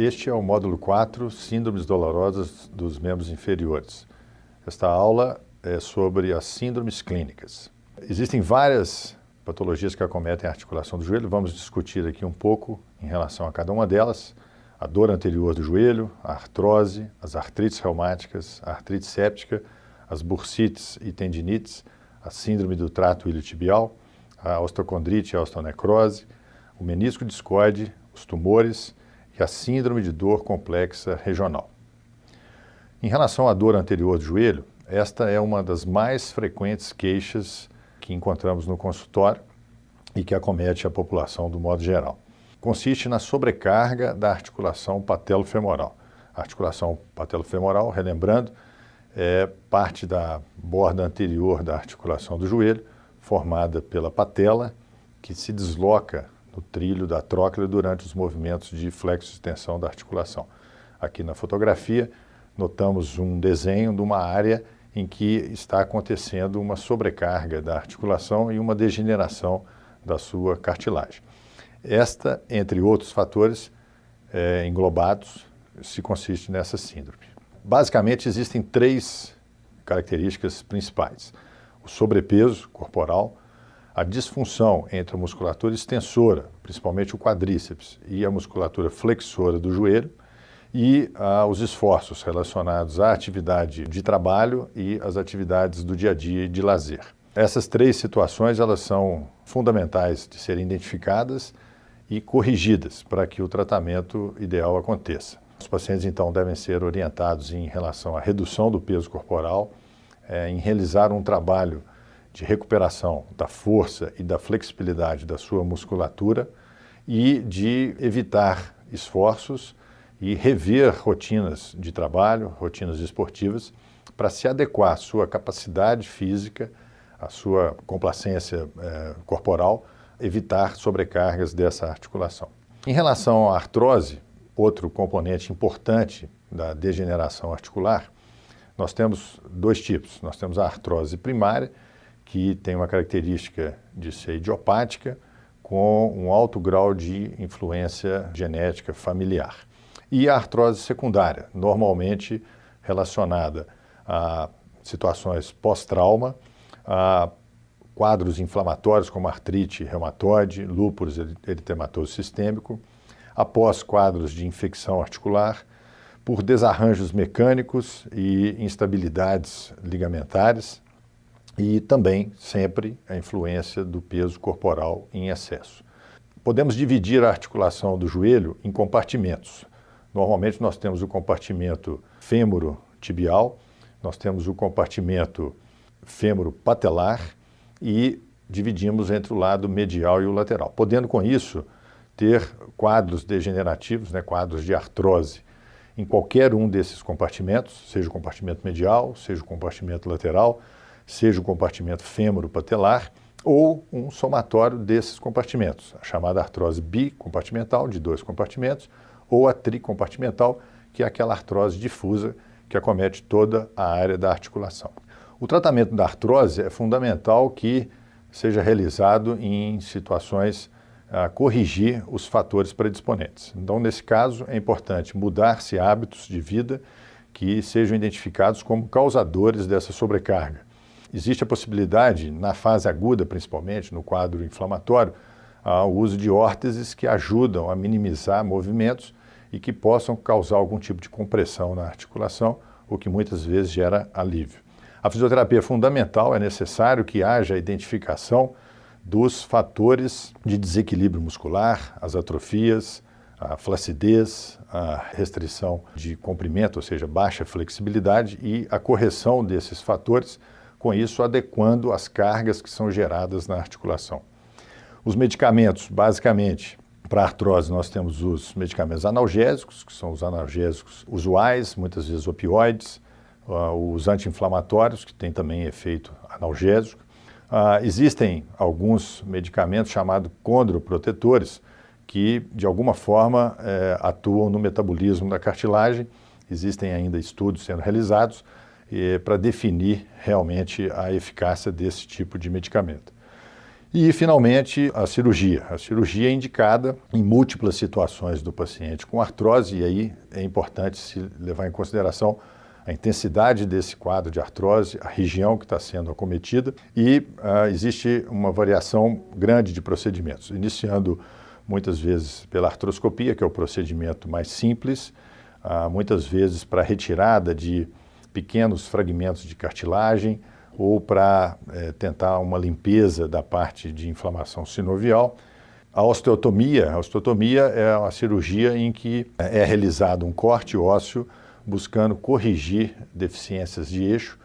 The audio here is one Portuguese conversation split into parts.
Este é o módulo 4, Síndromes dolorosas dos membros inferiores. Esta aula é sobre as síndromes clínicas. Existem várias patologias que acometem a articulação do joelho, vamos discutir aqui um pouco em relação a cada uma delas. A dor anterior do joelho, a artrose, as artrites reumáticas, a artrite séptica, as bursites e tendinites, a síndrome do trato iliotibial, a osteocondrite e a osteonecrose, o menisco discoide, os tumores e a síndrome de dor complexa regional. Em relação à dor anterior do joelho, esta é uma das mais frequentes queixas que encontramos no consultório e que acomete a população do modo geral. Consiste na sobrecarga da articulação patelofemoral. A articulação patelofemoral, relembrando, é parte da borda anterior da articulação do joelho, formada pela patela, que se desloca no trilho da tróclea durante os movimentos de flexo e extensão da articulação. Aqui na fotografia, notamos um desenho de uma área em que está acontecendo uma sobrecarga da articulação e uma degeneração da sua cartilagem. Esta, entre outros fatores englobados, se consiste nessa síndrome. Basicamente, existem três características principais: o sobrepeso corporal, a disfunção entre a musculatura extensora, principalmente o quadríceps, e a musculatura flexora do joelho, e os esforços relacionados à atividade de trabalho e às atividades do dia a dia de lazer. Essas três situações elas são fundamentais de serem identificadas e corrigidas para que o tratamento ideal aconteça. Os pacientes, então, devem ser orientados em relação à redução do peso corporal, em realizar um trabalho de recuperação da força e da flexibilidade da sua musculatura e de evitar esforços e rever rotinas de trabalho, rotinas esportivas, para se adequar à sua capacidade física, à sua complacência corporal, evitar sobrecargas dessa articulação. Em relação à artrose, outro componente importante da degeneração articular, nós temos dois tipos. Nós temos a artrose primária, que tem uma característica de ser idiopática, com um alto grau de influência genética familiar. E a artrose secundária, normalmente relacionada a situações pós-trauma, a quadros inflamatórios como artrite reumatoide, lúpus eritematoso sistêmico, após quadros de infecção articular, por desarranjos mecânicos e instabilidades ligamentares, e também sempre a influência do peso corporal em excesso. Podemos dividir a articulação do joelho em compartimentos. Normalmente nós temos o compartimento fêmuro-tibial, nós temos o compartimento fêmuro-patelar e dividimos entre o lado medial e o lateral, podendo com isso ter quadros degenerativos, quadros de artrose em qualquer um desses compartimentos, seja o compartimento medial, seja o compartimento lateral, seja o compartimento fêmuro-patelar ou um somatório desses compartimentos, a chamada artrose bicompartimental, de dois compartimentos, ou a tricompartimental, que é aquela artrose difusa que acomete toda a área da articulação. O tratamento da artrose é fundamental que seja realizado em situações a corrigir os fatores predisponentes. Então, nesse caso, é importante mudar-se hábitos de vida que sejam identificados como causadores dessa sobrecarga. Existe a possibilidade, na fase aguda principalmente, no quadro inflamatório, o uso de órteses que ajudam a minimizar movimentos e que possam causar algum tipo de compressão na articulação, o que muitas vezes gera alívio. A fisioterapia é fundamental, é necessário que haja a identificação dos fatores de desequilíbrio muscular, as atrofias, a flacidez, a restrição de comprimento, ou seja, baixa flexibilidade, e a correção desses fatores, com isso adequando as cargas que são geradas na articulação. Os medicamentos, basicamente, para artrose nós temos os medicamentos analgésicos, que são os analgésicos usuais, muitas vezes opioides, os anti-inflamatórios, que têm também efeito analgésico. Existem alguns medicamentos chamados condroprotetores, que de alguma forma atuam no metabolismo da cartilagem. Existem ainda estudos sendo realizados para definir realmente a eficácia desse tipo de medicamento. E, finalmente, a cirurgia. A cirurgia é indicada em múltiplas situações do paciente com artrose, e aí é importante se levar em consideração a intensidade desse quadro de artrose, a região que está sendo acometida, e existe uma variação grande de procedimentos, iniciando muitas vezes pela artroscopia, que é o procedimento mais simples, muitas vezes para retirada de pequenos fragmentos de cartilagem, ou para tentar uma limpeza da parte de inflamação sinovial. A osteotomia é uma cirurgia em que é realizado um corte ósseo buscando corrigir deficiências de eixo.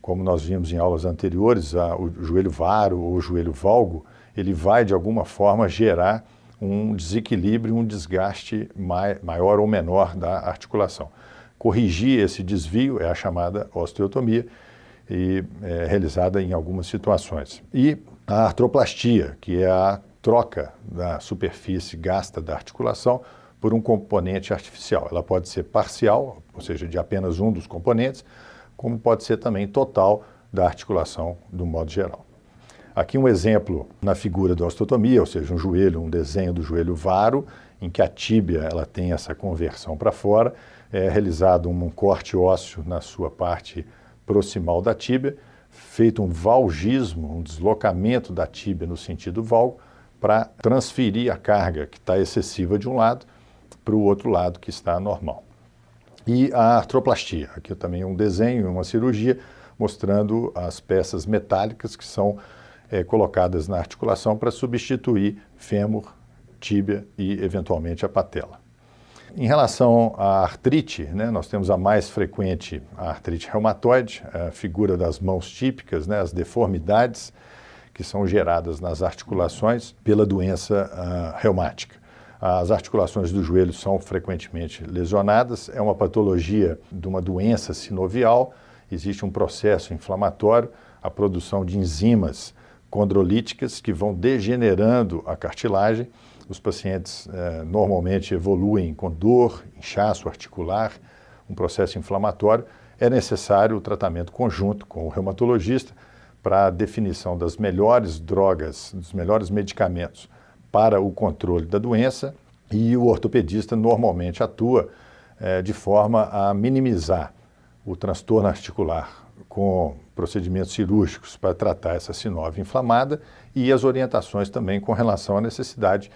Como nós vimos em aulas anteriores, o joelho varo ou o joelho valgo, ele vai de alguma forma gerar um desequilíbrio, um desgaste maior ou menor da articulação. Corrigir esse desvio é a chamada osteotomia, e é realizada em algumas situações. E a artroplastia, que é a troca da superfície gasta da articulação por um componente artificial. Ela pode ser parcial, ou seja, de apenas um dos componentes, como pode ser também total da articulação do modo geral. Aqui um exemplo na figura da osteotomia, ou seja, um desenho do joelho varo, em que a tíbia ela tem essa conversão para fora, é realizado um corte ósseo na sua parte proximal da tíbia, feito um valgismo, um deslocamento da tíbia no sentido valgo, para transferir a carga que está excessiva de um lado para o outro lado que está normal. E a artroplastia, aqui também um desenho, uma cirurgia, mostrando as peças metálicas que são colocadas na articulação para substituir fêmur, tíbia e eventualmente a patela. Em relação à artrite, nós temos a mais frequente, a artrite reumatoide, a figura das mãos típicas, as deformidades que são geradas nas articulações pela doença reumática. As articulações do joelho são frequentemente lesionadas, é uma patologia de uma doença sinovial, existe um processo inflamatório, a produção de enzimas condrolíticas que vão degenerando a cartilagem. Os pacientes normalmente evoluem com dor, inchaço articular, um processo inflamatório. É necessário o tratamento conjunto com o reumatologista para a definição das melhores drogas, dos melhores medicamentos para o controle da doença, e o ortopedista normalmente atua de forma a minimizar o transtorno articular com procedimentos cirúrgicos para tratar essa sinove inflamada, e as orientações também com relação à necessidade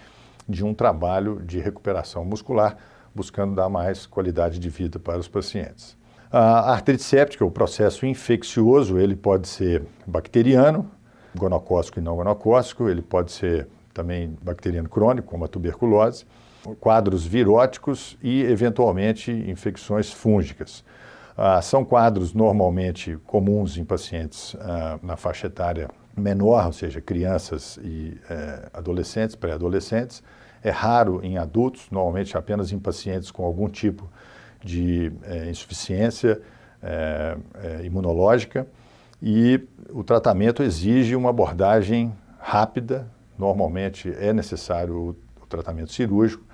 de um trabalho de recuperação muscular, buscando dar mais qualidade de vida para os pacientes. A artrite séptica, o processo infeccioso, ele pode ser bacteriano, gonocócico e não gonocócico, ele pode ser também bacteriano crônico, como a tuberculose, quadros viróticos e, eventualmente, infecções fúngicas. São quadros normalmente comuns em pacientes na faixa etária menor, ou seja, crianças e adolescentes, pré-adolescentes. É raro em adultos, normalmente apenas em pacientes com algum tipo de insuficiência imunológica, e o tratamento exige uma abordagem rápida. Normalmente é necessário o tratamento cirúrgico,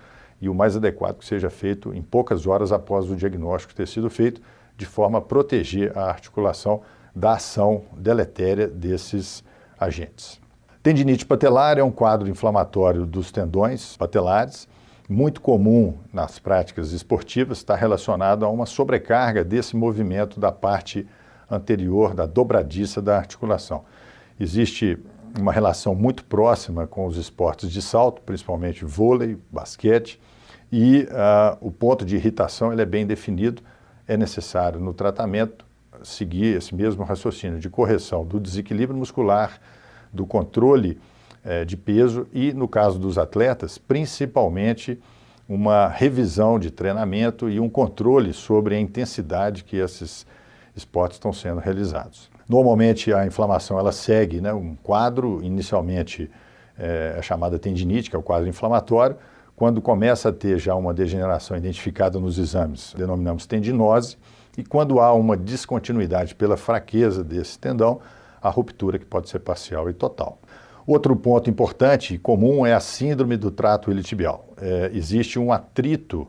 e o mais adequado que seja feito em poucas horas após o diagnóstico ter sido feito, de forma a proteger a articulação da ação deletéria desses agentes. Tendinite patelar é um quadro inflamatório dos tendões patelares, muito comum nas práticas esportivas, está relacionado a uma sobrecarga desse movimento da parte anterior, da dobradiça da articulação. Existe uma relação muito próxima com os esportes de salto, principalmente vôlei, basquete, e o ponto de irritação ele é bem definido. É necessário no tratamento seguir esse mesmo raciocínio de correção do desequilíbrio muscular, do controle de peso e, no caso dos atletas, principalmente uma revisão de treinamento e um controle sobre a intensidade que esses esportes estão sendo realizados. Normalmente a inflamação ela segue um quadro, inicialmente é chamada tendinite, que é o quadro inflamatório. Quando começa a ter já uma degeneração identificada nos exames, denominamos tendinose, e quando há uma descontinuidade pela fraqueza desse tendão, a ruptura que pode ser parcial e total. Outro ponto importante e comum é a síndrome do trato iliotibial. Existe um atrito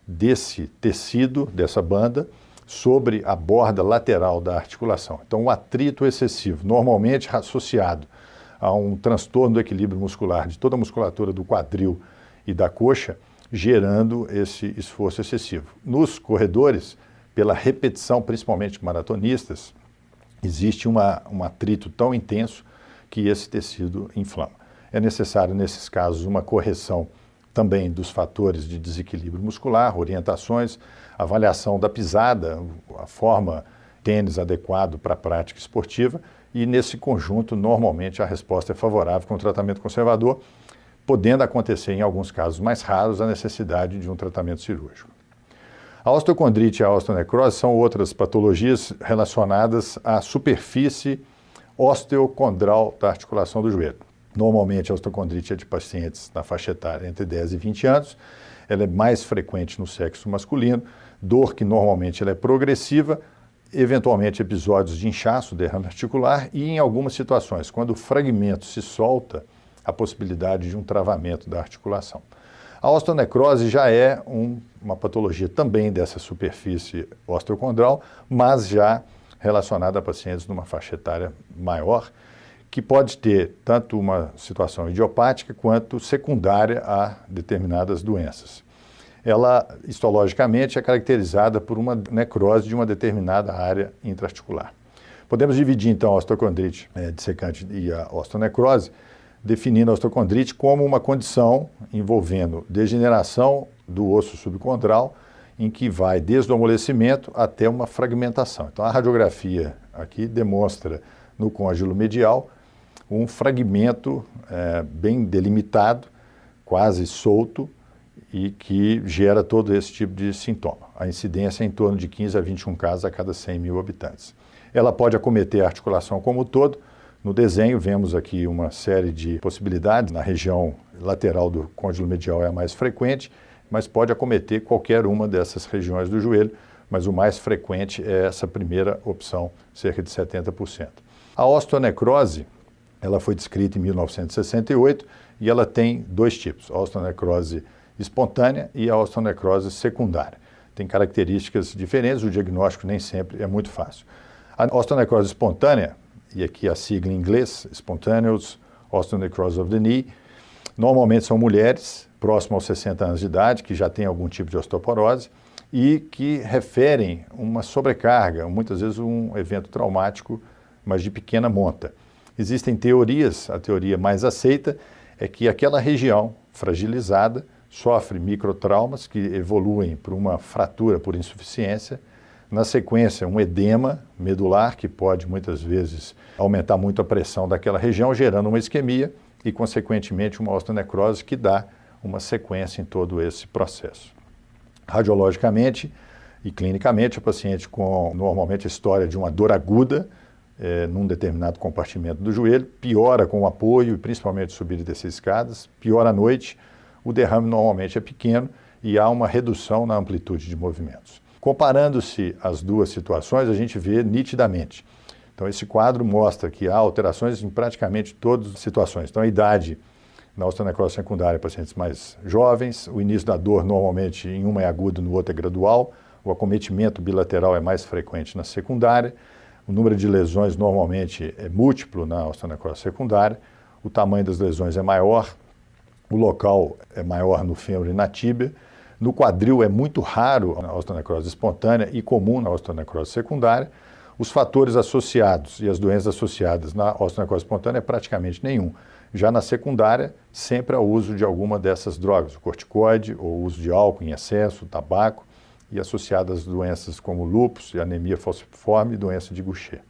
desse tecido, dessa banda, sobre a borda lateral da articulação. Então, o atrito excessivo, normalmente associado a um transtorno do equilíbrio muscular de toda a musculatura do quadril e da coxa, gerando esse esforço excessivo. Nos corredores, pela repetição, principalmente maratonistas, existe um atrito tão intenso que esse tecido inflama. É necessário, nesses casos, uma correção também dos fatores de desequilíbrio muscular, orientações, avaliação da pisada, a forma tênis adequado para a prática esportiva, e nesse conjunto, normalmente, a resposta é favorável com o tratamento conservador, podendo acontecer, em alguns casos mais raros, a necessidade de um tratamento cirúrgico. A osteocondrite e a osteonecrose são outras patologias relacionadas à superfície osteocondral da articulação do joelho. Normalmente, a osteocondrite é de pacientes na faixa etária entre 10 e 20 anos, ela é mais frequente no sexo masculino, dor que normalmente ela é progressiva, eventualmente episódios de inchaço, derrame articular e, em algumas situações, quando o fragmento se solta, a possibilidade de um travamento da articulação. A osteonecrose já é uma patologia também dessa superfície osteocondral, mas já relacionada a pacientes numa faixa etária maior, que pode ter tanto uma situação idiopática quanto secundária a determinadas doenças. Ela, histologicamente, é caracterizada por uma necrose de uma determinada área intraarticular. Podemos dividir, então, a osteocondrite dissecante e a osteonecrose, definindo a osteocondrite como uma condição envolvendo degeneração do osso subcondral, em que vai desde o amolecimento até uma fragmentação. Então, a radiografia aqui demonstra no côndilo medial um fragmento bem delimitado, quase solto, e que gera todo esse tipo de sintoma. A incidência é em torno de 15 a 21 casos a cada 100 mil habitantes. Ela pode acometer a articulação como um todo. No desenho vemos aqui uma série de possibilidades. Na região lateral do côndilo medial é a mais frequente, mas pode acometer qualquer uma dessas regiões do joelho, mas o mais frequente é essa primeira opção, cerca de 70%. A osteonecrose, ela foi descrita em 1968 e ela tem dois tipos, a osteonecrose espontânea e a osteonecrose secundária. Tem características diferentes, o diagnóstico nem sempre é muito fácil. A osteonecrose espontânea, e aqui a sigla em inglês, Spontaneous Osteonecrosis of the Knee, normalmente são mulheres próximas aos 60 anos de idade, que já têm algum tipo de osteoporose e que referem uma sobrecarga, muitas vezes um evento traumático, mas de pequena monta. Existem teorias, a teoria mais aceita é que aquela região fragilizada sofre microtraumas que evoluem para uma fratura por insuficiência, na sequência um edema medular que pode muitas vezes aumentar muito a pressão daquela região, gerando uma isquemia e consequentemente uma osteonecrose que dá uma sequência em todo esse processo. Radiologicamente e clinicamente, o paciente com normalmente a história de uma dor aguda num determinado compartimento do joelho, piora com o apoio e principalmente subir e descer escadas, piora à noite, o derrame normalmente é pequeno e há uma redução na amplitude de movimentos. Comparando-se as duas situações, a gente vê nitidamente. Então, esse quadro mostra que há alterações em praticamente todas as situações. Então, a idade na osteonecrose secundária, pacientes mais jovens, o início da dor normalmente em uma é agudo, no outro é gradual, o acometimento bilateral é mais frequente na secundária, o número de lesões normalmente é múltiplo na osteonecrose secundária, o tamanho das lesões é maior, o local é maior no fêmur e na tíbia, no quadril é muito raro a osteonecrose espontânea e comum na osteonecrose secundária. Os fatores associados e as doenças associadas na osteonecrose espontânea é praticamente nenhum. Já na secundária, sempre há uso de alguma dessas drogas, o corticoide ou o uso de álcool em excesso, tabaco, e associadas doenças como lúpus e anemia falciforme e doença de Gaucher.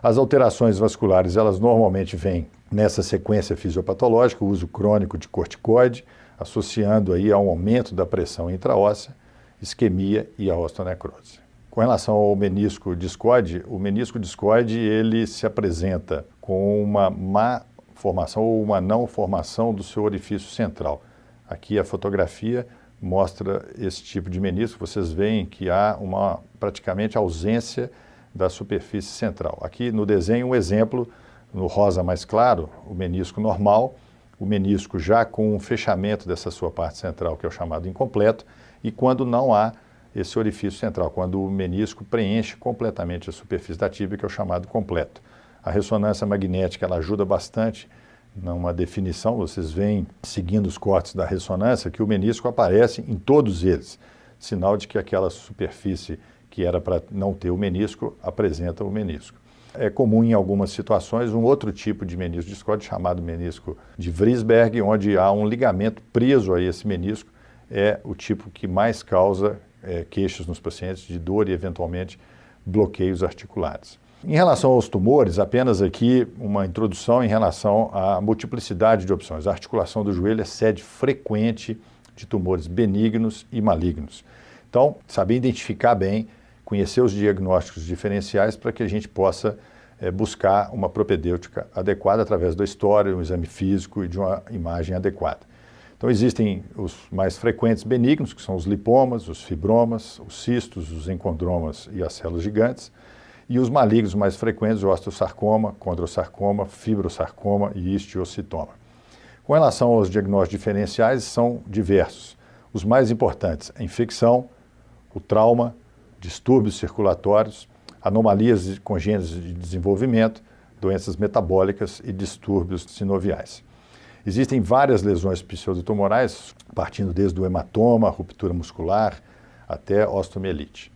As alterações vasculares, elas normalmente vêm nessa sequência fisiopatológica, o uso crônico de corticoide, associando aí a um aumento da pressão intraóssea, isquemia e a osteonecrose. Com relação ao menisco discoide, o menisco discoide ele se apresenta com uma má formação ou uma não formação do seu orifício central. Aqui a fotografia mostra esse tipo de menisco, vocês veem que há uma praticamente ausência da superfície central. Aqui no desenho um exemplo, no rosa mais claro, o menisco normal, o menisco já com um fechamento dessa sua parte central, que é o chamado incompleto, e quando não há esse orifício central, quando o menisco preenche completamente a superfície da tíbia, que é o chamado completo. A ressonância magnética ela ajuda bastante numa definição. Vocês veem, seguindo os cortes da ressonância, que o menisco aparece em todos eles, sinal de que aquela superfície que era para não ter o menisco, apresenta o menisco. É comum em algumas situações um outro tipo de menisco discóide chamado menisco de Vriesberg, onde há um ligamento preso a esse menisco, é o tipo que mais causa queixas nos pacientes de dor e eventualmente bloqueios articulares. Em relação aos tumores, apenas aqui uma introdução em relação à multiplicidade de opções. A articulação do joelho é sede frequente de tumores benignos e malignos. Então, saber identificar bem, conhecer os diagnósticos diferenciais para que a gente possa buscar uma propedêutica adequada através da história, um exame físico e de uma imagem adequada. Então existem os mais frequentes benignos, que são os lipomas, os fibromas, os cistos, os encondromas e as células gigantes, e os malignos mais frequentes, o osteosarcoma, condrosarcoma, fibrosarcoma e histiocitoma. Com relação aos diagnósticos diferenciais, são diversos. Os mais importantes, a infecção, o trauma, distúrbios circulatórios, anomalias congênitas de desenvolvimento, doenças metabólicas e distúrbios sinoviais. Existem várias lesões pseudotumorais, partindo desde o hematoma, ruptura muscular, até osteomielite.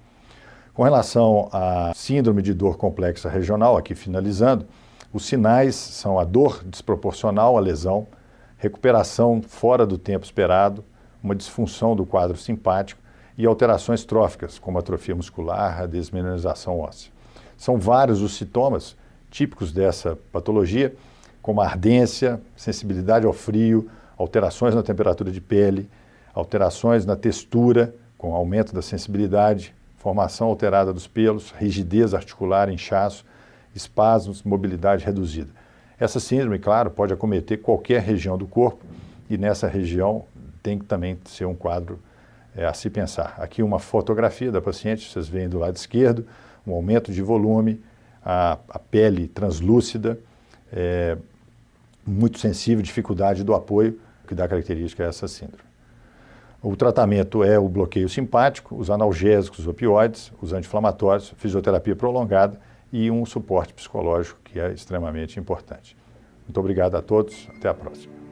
Com relação à síndrome de dor complexa regional, aqui finalizando, os sinais são a dor desproporcional à lesão, recuperação fora do tempo esperado, uma disfunção do quadro simpático, e alterações tróficas, como atrofia muscular, a desmineralização óssea. São vários os sintomas típicos dessa patologia, como a ardência, sensibilidade ao frio, alterações na temperatura de pele, alterações na textura, com aumento da sensibilidade, formação alterada dos pelos, rigidez articular, inchaço, espasmos, mobilidade reduzida. Essa síndrome, claro, pode acometer qualquer região do corpo e nessa região tem que também ser um quadro a se pensar. Aqui uma fotografia da paciente, vocês veem do lado esquerdo, um aumento de volume, a pele translúcida, muito sensível, dificuldade do apoio, que dá característica a essa síndrome. O tratamento é o bloqueio simpático, os analgésicos, os opioides, os anti-inflamatórios, fisioterapia prolongada e um suporte psicológico que é extremamente importante. Muito obrigado a todos, até a próxima.